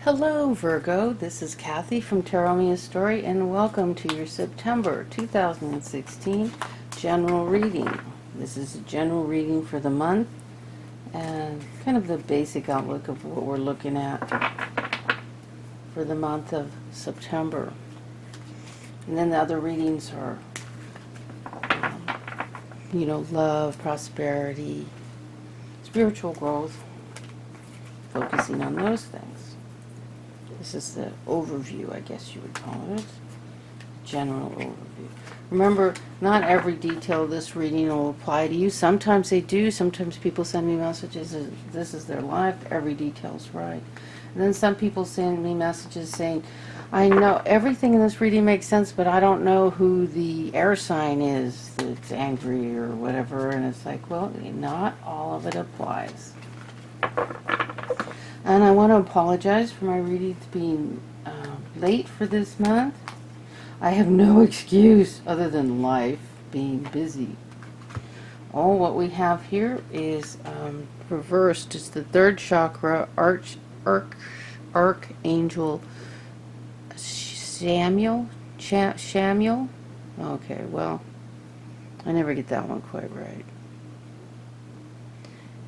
Hello Virgo, this is Kathy from Tarot Me a Story and welcome to your September 2016 general reading. This is a general reading for the month and kind of the basic outlook of what we're looking at for the month of September. And then the other readings are, love, prosperity, spiritual growth, focusing on those things. This is the overview, I guess you would call it. General overview. Remember, not every detail of this reading will apply to you. Sometimes they do. Sometimes people send me messages, this is their life, every detail's right. And then some people send me messages saying, I know everything in this reading makes sense, but I don't know who the air sign is that's angry or whatever. And it's like, well, not all of it applies. And I want to apologize for my readings being late for this month. I have no excuse other than life being busy. All what we have here is reversed. It's the third chakra, Archangel Samuel. Samuel? Okay, well, I never get that one quite right.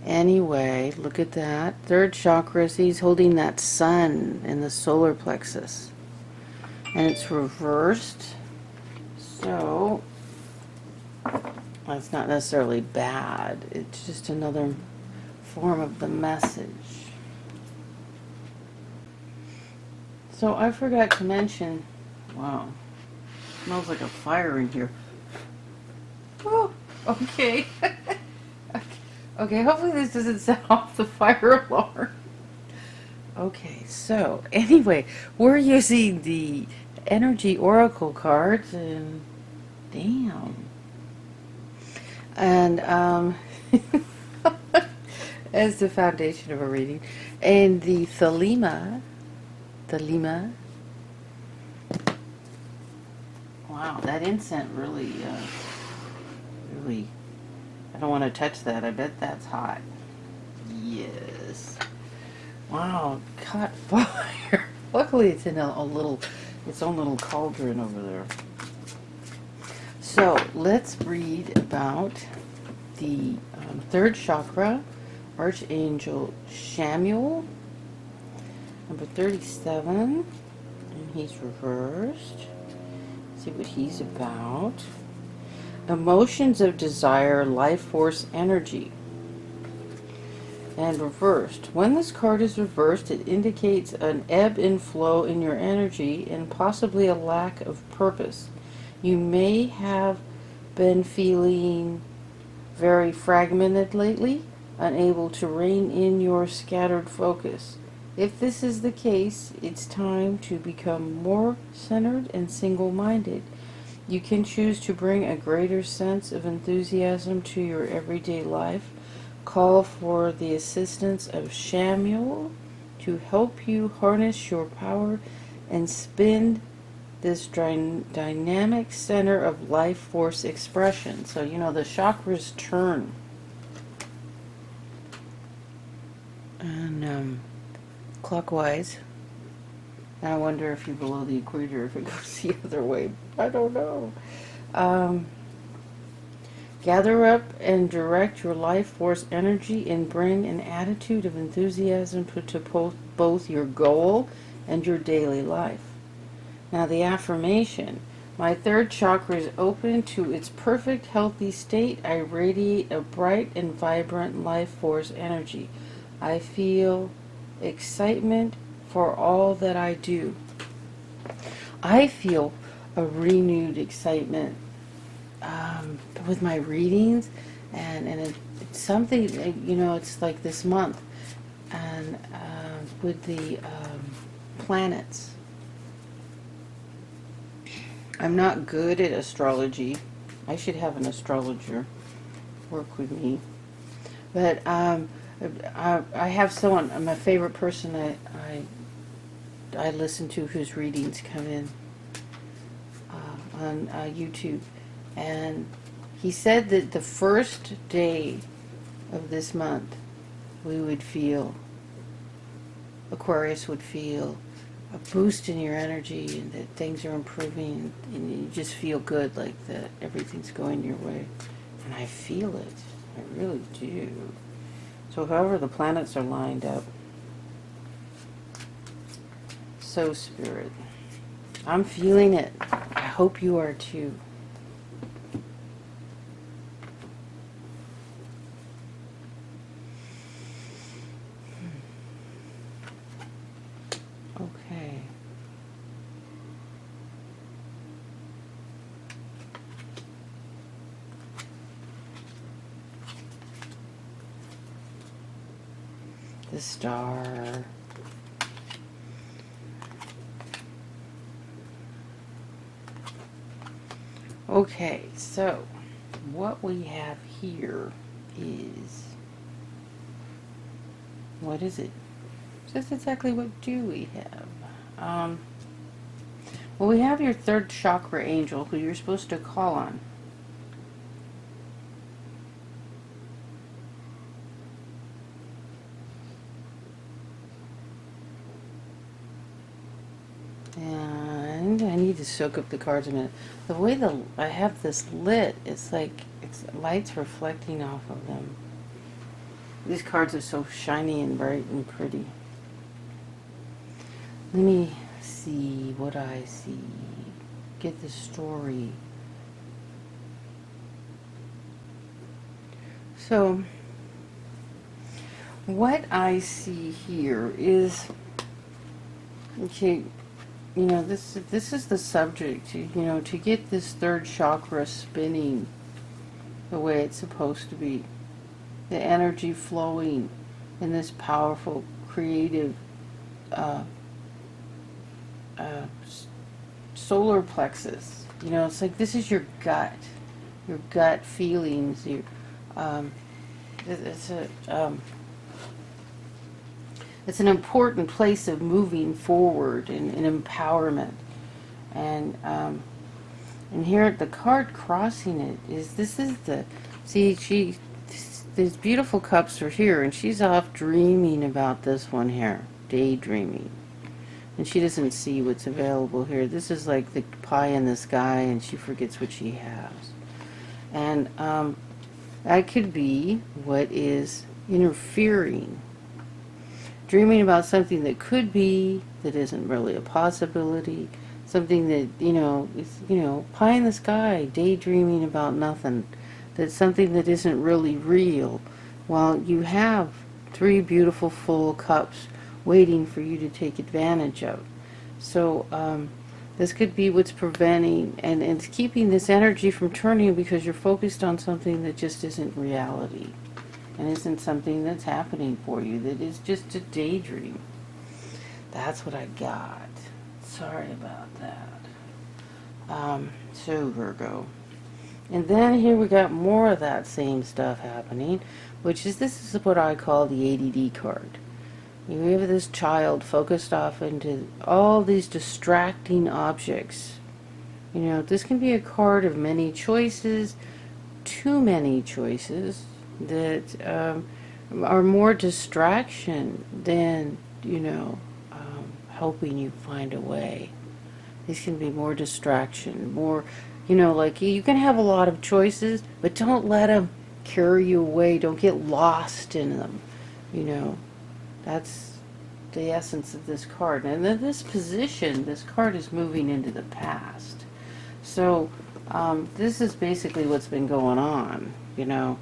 Anyway, look at that. Third chakra, he's holding that sun in the solar plexus. And it's reversed. So, it's not necessarily bad. It's just another form of the message. So, I forgot to mention, wow, smells like a fire in here. Oh, okay. Okay, hopefully this doesn't set off the fire alarm. Okay, so anyway, we're using the energy oracle cards, and damn. And as the foundation of a reading, and the Thelema. Wow, that incense really, I don't want to touch that. I bet that's hot. Yes. Wow, caught fire. Luckily it's in its own little cauldron over there. So let's read about the third chakra, Archangel Samuel, number 37, and he's reversed. See what he's about. Emotions of desire, life force, energy. And reversed. When this card is reversed, it indicates an ebb and flow in your energy and possibly a lack of purpose. You may have been feeling very fragmented lately, unable to rein in your scattered focus. If this is the case, it's time to become more centered and single-minded. You can choose to bring a greater sense of enthusiasm to your everyday life. Call for the assistance of Samuel to help you harness your power and spin this dynamic center of life force expression. So, the chakras turn. And clockwise. I wonder if you're below the equator, if it goes the other way. I don't know. Gather up and direct your life force energy and bring an attitude of enthusiasm to both your goal and your daily life. Now the affirmation. My third chakra is open to its perfect healthy state. I radiate a bright and vibrant life force energy. I feel excitement for all that I do. I feel a renewed excitement with my readings, and it's something, it's like this month, and with the planets. I'm not good at astrology. I should have an astrologer work with me. But I have someone, my favorite person I listen to whose readings come in on YouTube, and he said that the first day of this month we would feel Aquarius would feel a boost in your energy and that things are improving and you just feel good, like that everything's going your way. And I feel it. I really do. So however the planets are lined up, so Spirit, I'm feeling it. I hope you are too. Okay. The Star. Okay, so what we have here is, what is it? Just exactly what do we have? Well, we have your third chakra angel who you're supposed to call on. And I need to soak up the cards a minute. The way I have this lit, it's like it's light's reflecting off of them. These cards are so shiny and bright and pretty. Let me see what I see. Get the story. So, what I see here is, okay, you know, this is the subject, you know, to get this third chakra spinning the way it's supposed to be, the energy flowing in this powerful, creative, solar plexus. You know, it's like this is your gut feelings. It's an important place of moving forward and empowerment. And here the card crossing it is, these beautiful cups are here, and she's off dreaming about this one here, daydreaming. And she doesn't see what's available here. This is like the pie in the sky, and she forgets what she has. And that could be what is interfering. Dreaming about something that could be, that isn't really a possibility. Something that, you know, is, you know, pie in the sky, daydreaming about nothing. That's something that isn't really real. While you have three beautiful full cups waiting for you to take advantage of. So this could be what's preventing and it's keeping this energy from turning, because you're focused on something that just isn't reality and isn't something that's happening for you, that is just a daydream. That's what I got. Sorry about that. So Virgo. And then here we got more of that same stuff happening, which is, this is what I call the ADD card. You have this child focused off into all these distracting objects. You know, this can be a card of many choices, too many choices, that are more distraction than, you know, helping you find a way. These can be more distraction, more, you know, like you can have a lot of choices, but don't let them carry you away. Don't get lost in them, you know. That's the essence of this card. And then this position, this card is moving into the past. So this is basically what's been going on, you know.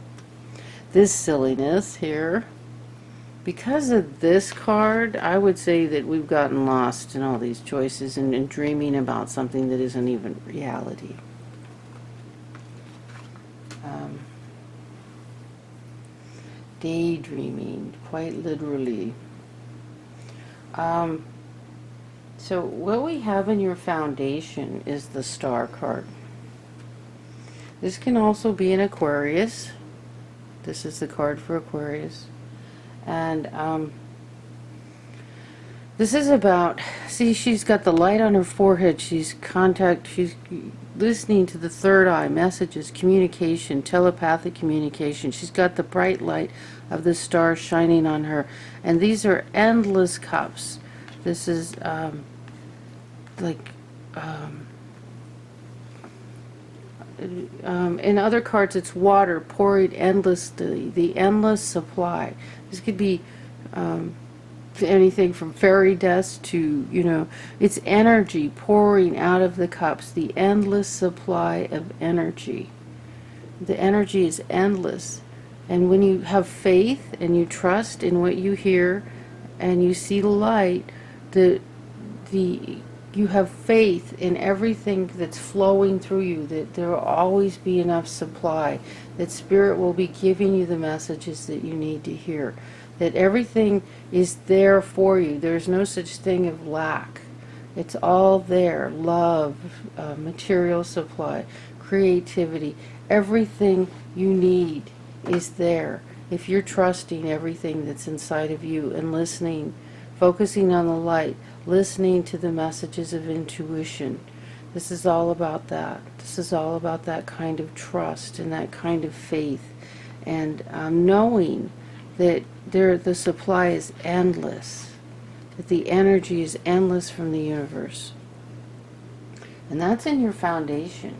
This silliness here. Because of this card, I would say that we've gotten lost in all these choices and dreaming about something that isn't even reality. Daydreaming, quite literally. So what we have in your foundation is the Star card. This can also be an Aquarius. This is the card for Aquarius. And this is about, see, she's got the light on her forehead. She's listening to the third eye, messages, communication, telepathic communication. She's got the bright light of the stars shining on her. And these are endless cups. This is like in other cards it's water pouring endlessly, the endless supply. This could be anything from fairy dust to, it's energy pouring out of the cups, the endless supply of energy. The energy is endless. And when you have faith and you trust in what you hear and you see the light, you have faith in everything that's flowing through you, that there will always be enough supply, that Spirit will be giving you the messages that you need to hear, that everything is there for you. There's no such thing as lack. It's all there. Love, material supply, creativity, everything you need is there. If you're trusting everything that's inside of you and listening, focusing on the light, listening to the messages of intuition. This is all about that. This is all about that kind of trust and that kind of faith, and knowing that the supply is endless, that the energy is endless from the universe. And that's in your foundation.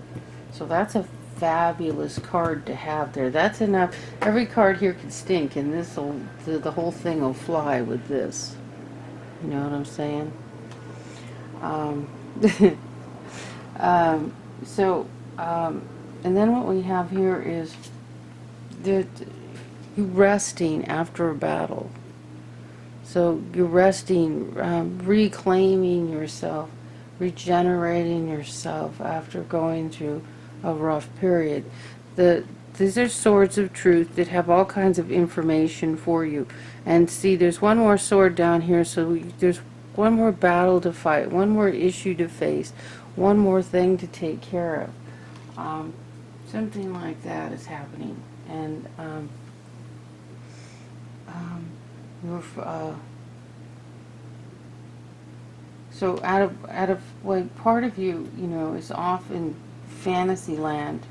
So that's a fabulous card to have there. That's enough. Every card here can stink, and the whole thing will fly with this. You know what I'm saying? And then what we have here is that you resting after a battle. So you're resting, reclaiming yourself, regenerating yourself after going through a rough period. These are swords of truth that have all kinds of information for you. And see, there's one more sword down here, so there's one more battle to fight, one more issue to face, one more thing to take care of. Something like that is happening. And so out of like part of you, is off in fantasy land.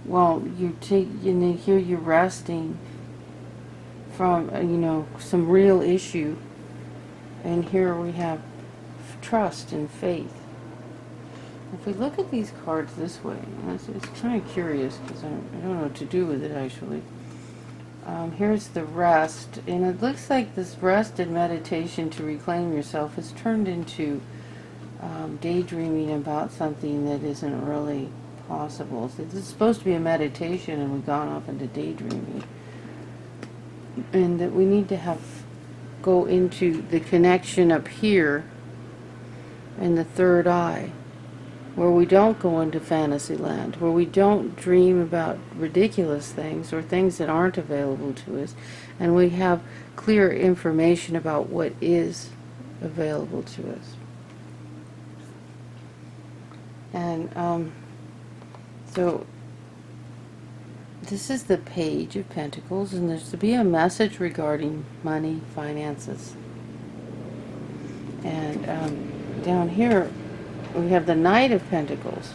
Well, here you're resting from, some real issue. And here we have trust and faith. If we look at these cards this way, it's kind of curious because I don't know what to do with it actually. Here's the rest, and it looks like this rest and meditation to reclaim yourself has turned into daydreaming about something that isn't really possible. So this is supposed to be a meditation, and we've gone off into daydreaming. And that we need to go into the connection up here in the third eye, where we don't go into fantasy land, where we don't dream about ridiculous things or things that aren't available to us, and we have clear information about what is available to us. And so this is the Page of Pentacles, and there's to be a message regarding money, finances. And down here we have the Knight of Pentacles,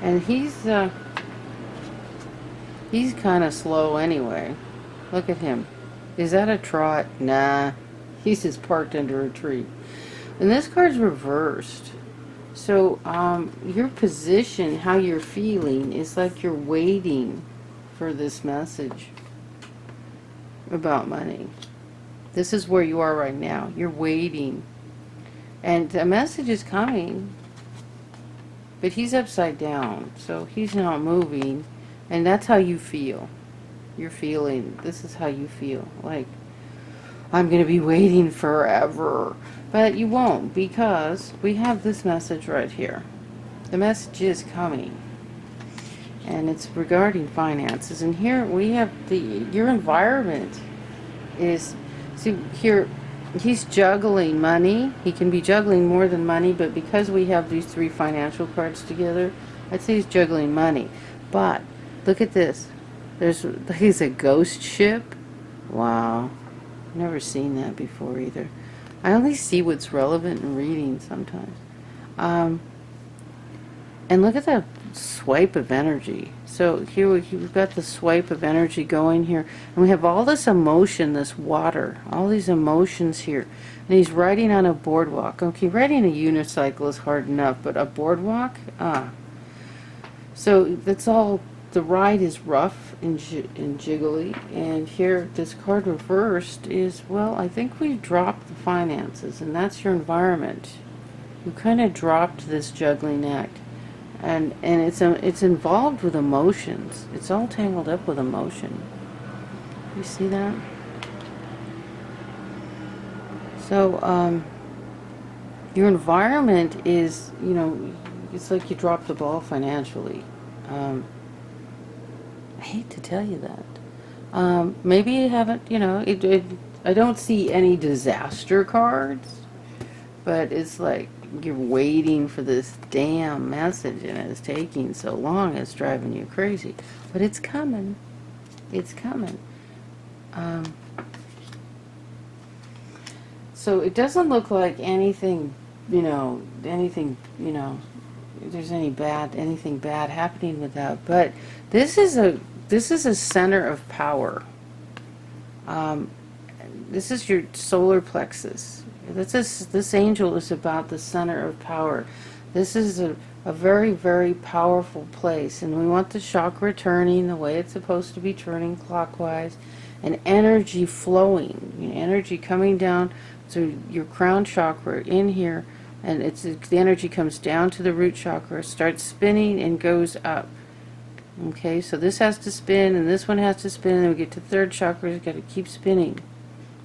and he's kind of slow anyway. Look at him. Is that a trot? Nah, he's just parked under a tree. And this card's reversed. So your position, how you're feeling, is like you're waiting for this message about money. This is where you are right now. You're waiting. And the message is coming, but he's upside down, so he's not moving, and that's how you feel. You're feeling, this is how you feel, like, I'm going to be waiting forever. But you won't, because we have this message right here. The message is coming, and it's regarding finances. And here we have your environment is, see here, he's juggling money. He can be juggling more than money, but because we have these three financial cards together, I'd say he's juggling money. But look at this. He's a ghost ship. Wow. Never seen that before either. I only see what's relevant in reading sometimes. And look at that swipe of energy. So here we've got the swipe of energy going here, and we have all this emotion, this water, all these emotions here. And he's riding on a boardwalk. Okay, riding a unicycle is hard enough, but a boardwalk? So that's all, the ride is rough and jiggly. And here, this card reversed is, well, I think we dropped the finances, and that's your environment. You kind of dropped this juggling act. And it's involved with emotions. It's all tangled up with emotion. You see that? So, your environment is, it's like you dropped the ball financially. I hate to tell you that. Maybe you haven't, I don't see any disaster cards, but it's like you're waiting for this damn message and it's taking so long, it's driving you crazy. But it's coming. It's coming. So it doesn't look like anything, there's anything bad happening with that. But this is a center of power. This is your solar plexus. This angel is about the center of power. This is a very, very powerful place, and we want the chakra turning the way it's supposed to be, turning clockwise, and energy flowing, energy coming down through your crown chakra in here, and the energy comes down to the root chakra, starts spinning, and goes up. Okay, so this has to spin, and this one has to spin, and then we get to third chakra, it's got to keep spinning.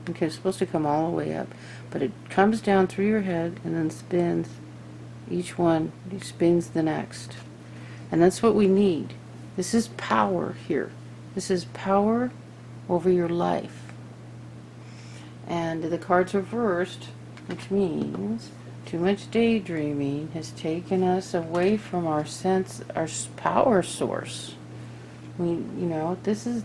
Okay, it's supposed to come all the way up, but it comes down through your head and then spins. Each one spins the next, and that's what we need. This is power here. This is power over your life. And the card's reversed, which means too much daydreaming has taken us away from our power source. This is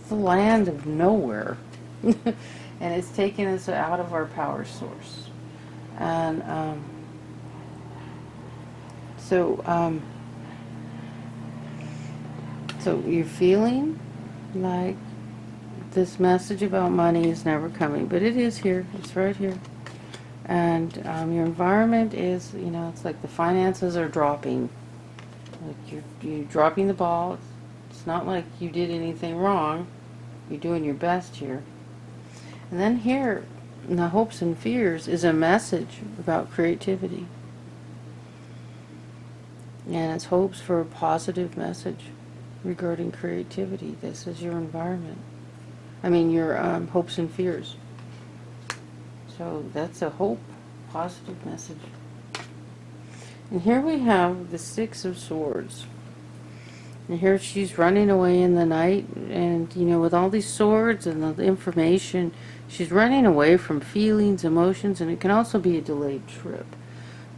the land of nowhere. And it's taking us out of our power source. And so you're feeling like this message about money is never coming, but it is here. It's right here. And your environment is, it's like the finances are dropping. Like you're dropping the ball. It's not like you did anything wrong. You're doing your best here. And then here, in the hopes and fears, is a message about creativity. And it's hopes for a positive message regarding creativity. This is your environment. Your hopes and fears. So that's a hope, positive message. And here we have the Six of Swords. And here she's running away in the night, and with all these swords and the information, she's running away from feelings, emotions, and it can also be a delayed trip.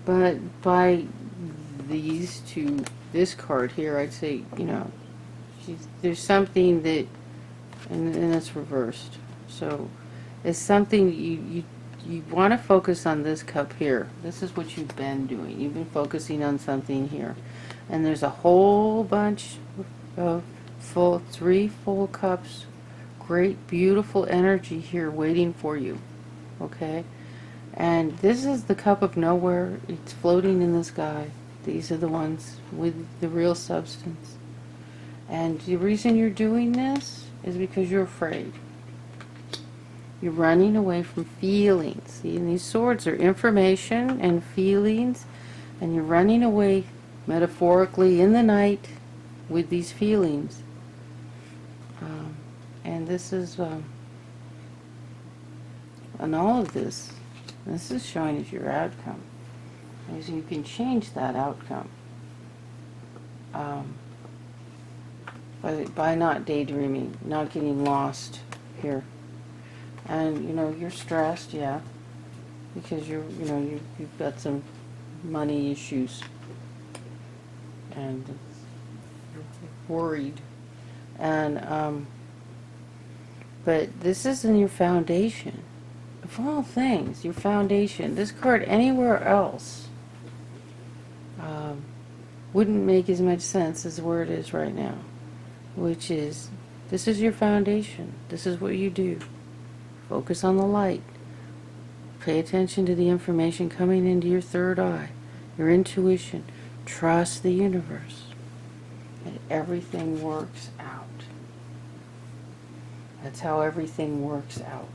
But by this card here, I'd say, there's something that, and it's reversed. So it's something you want to focus on this cup here. This is what you've been doing. You've been focusing on something here. And there's a whole bunch of three full cups, great, beautiful energy here waiting for you. Okay? And this is the cup of nowhere. It's floating in the sky. These are the ones with the real substance. And the reason you're doing this is because you're afraid. You're running away from feelings. See, and these swords are information and feelings, and you're running away metaphorically in the night with these feelings. And this is, and all of this is showing as your outcome. As you can change that outcome by not daydreaming, not getting lost here. And you're stressed, yeah, because you've got some money issues, and you're worried, and but this isn't your foundation. Of all things, your foundation. This card anywhere else wouldn't make as much sense as where it is right now, which is, this is your foundation. This is what you do. Focus on the light. Pay attention to the information coming into your third eye, your intuition. Trust the universe. And everything works out. That's how everything works out.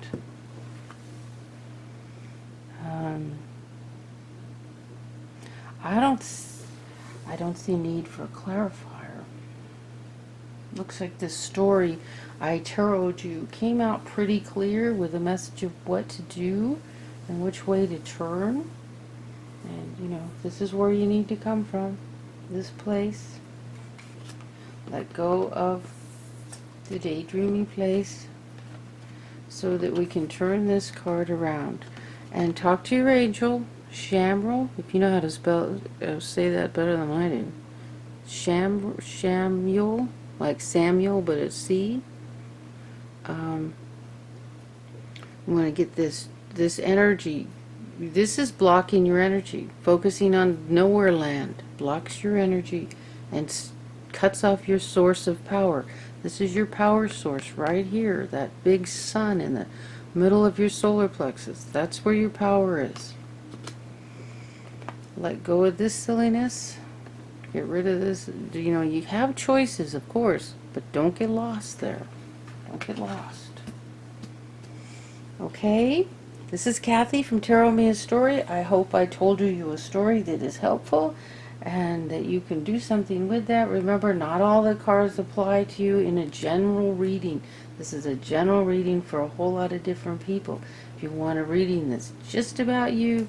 I don't see need for a clarifier. Looks like this story I taroted you came out pretty clear with a message of what to do and which way to turn. And, you know, this is where you need to come from. This place. Let go of the daydreaming place so that we can turn this card around. And talk to your angel, Shamrel, if you know how to spell, say that better than I do. Shamuel, like Samuel, but it's C. I'm going to get this energy. This is blocking your energy. Focusing on nowhere land blocks your energy and cuts off your source of power. This is your power source right here, that big sun in the middle of your solar plexus. That's where your power is. Let go of this silliness. Get rid of this. You know, you have choices, of course, but don't get lost there. Don't get lost. Okay? This is Kathy from Tarot Me a Story. I hope I told you a story that is helpful and that you can do something with that. Remember, not all the cards apply to you in a general reading. This is a general reading for a whole lot of different people. If you want a reading that's just about you,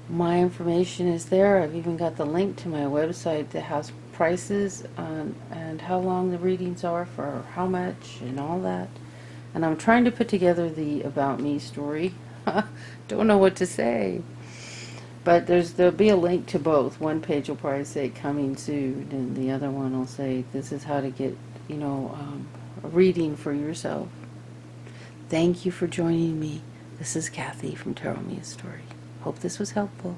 my information is there. I've even got the link to my website that has prices and how long the readings are for how much and all that. And I'm trying to put together the About Me story. Don't know what to say. But there'll be a link to both. One page will probably say coming soon, and the other one will say this is how to get, you know, a reading for yourself. Thank you for joining me. This is Kathy from Tarot Me a Story. Hope this was helpful.